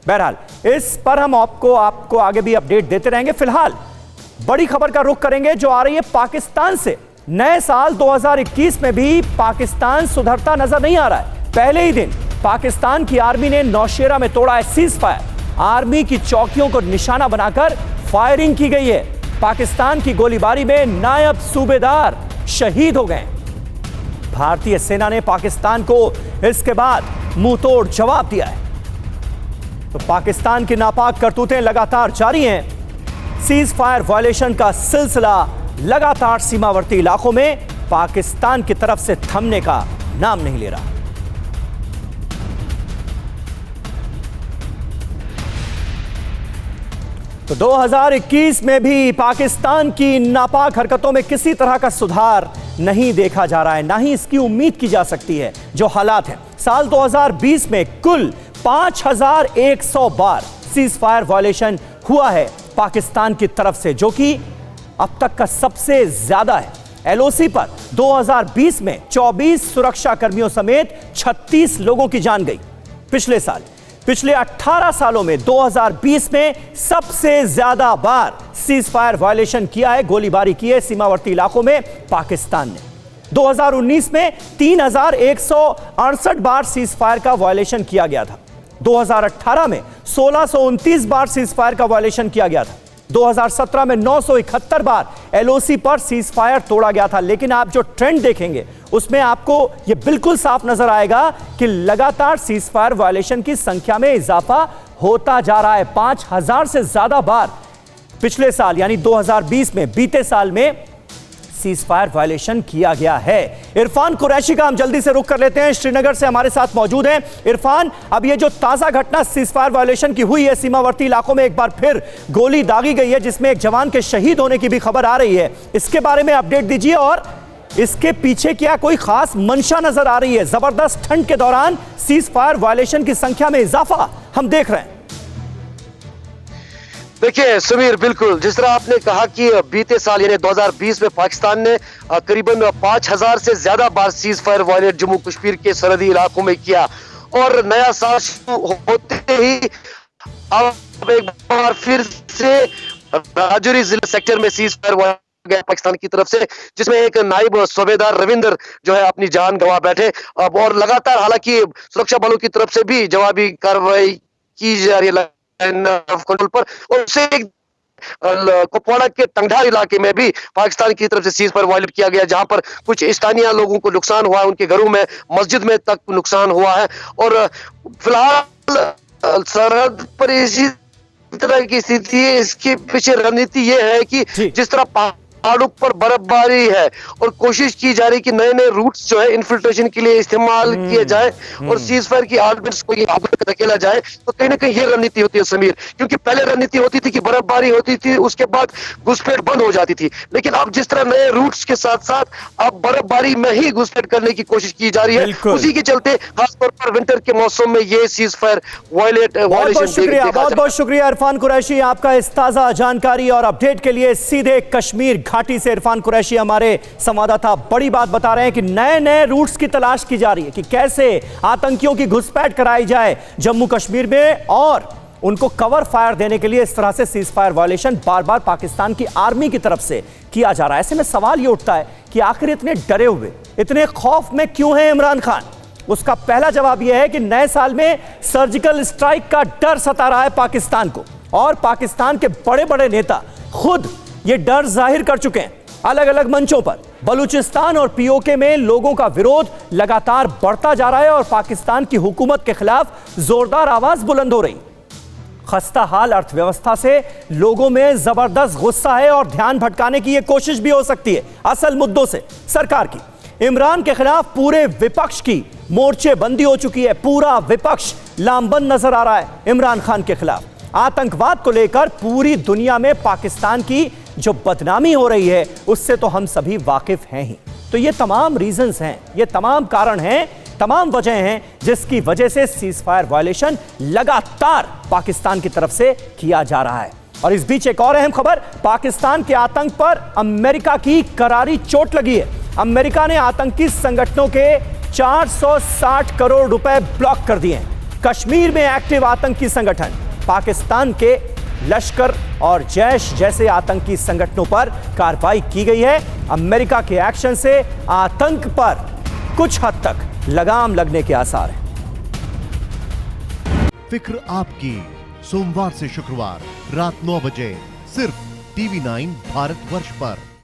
बहरहाल इस पर हम आपको आगे भी अपडेट देते रहेंगे। फिलहाल बड़ी खबर का रुख करेंगे जो आ रही है पाकिस्तान से। नए साल 2021 में भी पाकिस्तान सुधरता नजर नहीं आ रहा है। पहले ही दिन पाकिस्तान की आर्मी ने नौशेरा में तोड़ा है सीज फायर। आर्मी की चौकियों को निशाना बनाकर फायरिंग की गई है। पाकिस्तान की गोलीबारी में नायब सूबेदार शहीद हो गए। भारतीय सेना ने पाकिस्तान को इसके बाद मुंहतोड़ जवाब दिया है। तो पाकिस्तान की नापाक करतूतें लगातार जारी हैं। सीज फायर वायलेशन का सिलसिला लगातार सीमावर्ती इलाकों में पाकिस्तान की तरफ से थमने का नाम नहीं ले रहा। तो 2021 में भी पाकिस्तान की नापाक हरकतों में किसी तरह का सुधार नहीं देखा जा रहा है, ना ही इसकी उम्मीद की जा सकती है। जो हालात हैं, साल 2020 में कुल 5100 बार सीज फायर वायलेशन हुआ है पाकिस्तान की तरफ से, जो कि अब तक का सबसे ज्यादा है। एलओसी पर 2020 में 24 सुरक्षा कर्मियों समेत 36 लोगों की जान गई। पिछले 18 सालों में 2020 में सबसे ज्यादा बार सीज फायर वायलेशन किया है, गोलीबारी की है सीमावर्ती इलाकों में पाकिस्तान ने। 2019 में 3168 बार सीज फायर का वायलेशन किया गया था। 2018 में 1629 बार सीज फायर का वायलेशन किया गया था। 2017 में 971 बार एलओसी पर सीज फायर तोड़ा गया था। लेकिन आप जो ट्रेंड देखेंगे उसमें आपको यह बिल्कुल साफ नजर आएगा कि लगातार सीज फायर वायलेशन की संख्या में इजाफा होता जा रहा है। 5000 से ज्यादा बार पिछले साल यानी 2020 में, बीते साल में सीज फायर वायलेशन किया गया है। इरफान कुरैशी का हम जल्दी से रुख कर लेते हैं, श्रीनगर से हमारे साथ मौजूद हैं। इरफान, अब ये जो ताजा घटना सीज फायर वायलेशन की हुई है सीमावर्ती इलाकों में, एक बार फिर गोली दागी गई है जिसमें एक जवान के शहीद होने की भी खबर आ रही है, इसके बारे में अपडेट दीजिए। और इसके पीछे क्या कोई खास मंशा नजर आ रही है? जबरदस्त ठंड के दौरान सीज फायर वायलेशन की संख्या में इजाफा हम देख रहे हैं। देखिए समीर, बिल्कुल जिस तरह आपने कहा कि बीते साल यानी 2020 में पाकिस्तान ने करीबन 5000 से ज्यादा बार ceasefire violate Jammu Kashmir के सरहदी इलाकों में किया, और नया साल शुरू होते ही अब एक बार फिर से राजौरी जिला सेक्टर में सीज फायर गया पाकिस्तान की तरफ से, जिसमें एक नायब सूबेदार रविंदर जो है अपनी जान गंवा बैठे। अब और लगातार हालांकि सुरक्षा बलों की तरफ से भी जवाबी कार्रवाई की जा रही है कंट्रोल पर, और उससे कुपवाड़ा के टंगधार इलाके में भी पाकिस्तान की तरफ से सीज फायर वायलेट किया गया, जहां पर कुछ स्थानीय लोगों को नुकसान हुआ है, उनके घरों में, मस्जिद में तक नुकसान हुआ है। और फिलहाल सरहद पर इसी तरह की स्थिति है। इसके पीछे रणनीति ये है कि जिस तरह पहाड़ों पर बर्फबारी है और कोशिश की जा रही कि नए नए रूट्स जो है इन्फिल्ट्रेशन के लिए इस्तेमाल किए जाए और सीज फायर की आर्डर्स को धकेला जाए, तो कहीं ना कहीं ये रणनीति होती है समीर। क्योंकि पहले रणनीति होती थी कि बर्फबारी होती थी, उसके बाद घुसपैठ बंद हो जाती थी, लेकिन अब जिस तरह नए रूट्स के साथ साथ अब बर्फबारी में ही घुसपैठ करने की कोशिश की जा रही है, उसी के चलते खासतौर पर विंटर के मौसम में ये सीज फायर वायलेशन। बहुत बहुत शुक्रिया इरफान कुरैशी आपका इस ताजा जानकारी और अपडेट के लिए। सीधे कश्मीर घाटी से इरफान कुरैशी हमारे संवाददाता बड़ी बात बता रहे हैं कि नए नए रूट्स की तलाश की जा रही है कि कैसे आतंकियों की घुसपैठ कराई जाए जम्मू कश्मीर में, और उनको कवर फायर देने के लिए इस तरह से सीज फायर वायलेशन बार बार पाकिस्तान की आर्मी की तरफ से किया जा रहा है। ऐसे में सवाल यह उठता है कि आखिर इतने डरे हुए, इतने खौफ में क्यों है इमरान खान? उसका पहला जवाब यह है कि नए साल में सर्जिकल स्ट्राइक का डर सता रहा है पाकिस्तान को, और पाकिस्तान के बड़े बड़े नेता खुद ये डर जाहिर कर चुके हैं अलग अलग मंचों पर। बलूचिस्तान और पीओके में लोगों का विरोध लगातार बढ़ता जा रहा है और पाकिस्तान की हुकूमत के खिलाफ जोरदार आवाज बुलंद हो रही। खस्ता हाल अर्थव्यवस्था से लोगों में जबरदस्त गुस्सा है और ध्यान भटकाने की यह कोशिश भी हो सकती है असल मुद्दों से सरकार की। इमरान के खिलाफ पूरे विपक्ष की मोर्चेबंदी हो चुकी है। पूरा विपक्ष लामबंद नजर आ रहा है इमरान खान के खिलाफ। आतंकवाद को लेकर पूरी दुनिया में पाकिस्तान की जो बदनामी हो रही है उससे तो हम सभी वाकिफ हैं ही। तो ये तमाम रीजंस हैं, ये तमाम कारण हैं, तमाम वजह हैं जिसकी वजह से सीज फायर वायलेशन लगातार पाकिस्तान की तरफ से किया जा रहा है। और इस बीच एक और अहम खबर, पाकिस्तान के आतंक पर अमेरिका की करारी चोट लगी है। अमेरिका ने आतंकी संगठनों के 460 करोड़ रुपए ब्लॉक कर दिए हैं। कश्मीर में एक्टिव आतंकी संगठन, पाकिस्तान के लश्कर और जैश जैसे आतंकी संगठनों पर कार्रवाई की गई है। अमेरिका के एक्शन से आतंक पर कुछ हद तक लगाम लगने के आसार हैं। फिक्र आपकी, सोमवार से शुक्रवार रात 9 बजे सिर्फ TV9 भारतवर्ष पर।